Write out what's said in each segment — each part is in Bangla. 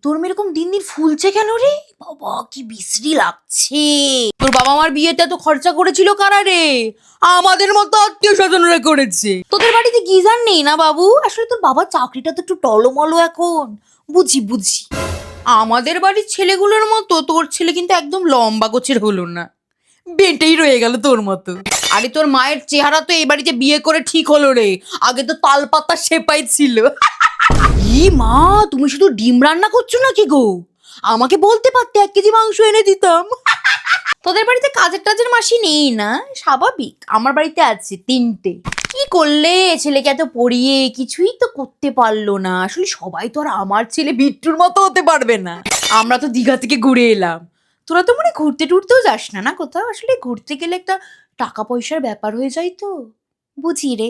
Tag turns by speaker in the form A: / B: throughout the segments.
A: তোর এরকম দিন দিন ফুলছে কেন রে? বাবা কি বিশ্রী লাগছে। তোর বাবা মার বিয়েতে তো খরচা করেছিল কারা রে? আমাদের মতো আত্মীয় স্বজনরা করেছে। তোদের বাড়িতে গিজার নেই না বাবু? আসলে তোর বাবার চাকরিটা তো একটু টলমলো এখন। বুঝি বুঝি। আমাদের বাড়ির ছেলেগুলোর মতো তোর ছেলে কিন্তু একদম লম্বা গোছের হলো না, বেটেই রয়ে গেল তোর মতো। আরে তোর মায়ের চেহারা তো এই বাড়িতে বিয়ে করে ঠিক হলো রে, আগে তো তালপাতা সেপাই ছিল। ই মা, তুমি শুধু ডিম রান্না করছো নাকি গো? আমাকে বলতে পারতে, 1 কেজি মাংস এনে দিতাম। তোদের বাড়িতে কাজের টাজের মাসি নেই না? স্বাভাবিক, আমার বাড়িতে আছে 3টে। কি করলে ছেলেকে এত পড়িয়ে? কিছুই তো করতে পারলো না। আসলে সবাই তো আর আমার ছেলে বিট্টুর মতো হতে পারবে না। আমরা তো দীঘা থেকে ঘুরে এলাম, তোরা তো মনে ঘুরতে টুরতেও যাস না না কোথাও? আসলে ঘুরতে গেলে একটা টাকা পয়সার ব্যাপার হয়ে যায় তো। বুঝি রে।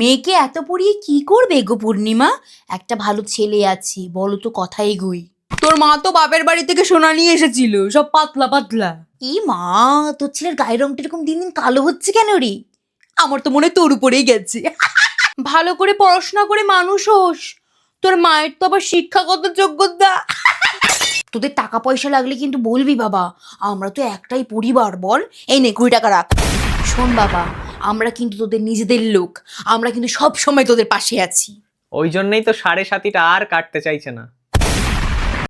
A: মেয়েকে এত পড়িয়ে কি করবে গো পূর্ণিমা? একটা ভালো ছেলে আছে, বলো তো কথা এগোই। তোর মা তো বাপের বাড়ি থেকে সোনা নিয়ে এসেছিল, সব পাতলা পাতলা। ই মা, তোর ছেলের গায়ের রংটা এরকম দিন দিন কালো হচ্ছে কেন রে? আমার তো মনে হয় তোর উপরেই গেছে। ভালো করে পড়াশোনা করে মানুষ হোস, তোর মায়ের তো আবার শিক্ষাগত যোগ্যতা। তোদের টাকা পয়সা লাগলে কিন্তু বলবি বাবা, আমরা তো একটাই পরিবার বল। এই নে 20 টাকা রাখ। শোন বাবা, আমরা কিন্তু তোদের নিজেদের লোক, আমরা কিন্তু সব সময় তোদের পাশে আছি।
B: ওই জন্যই তো 7.5টা আর কাটতে চাইছে না।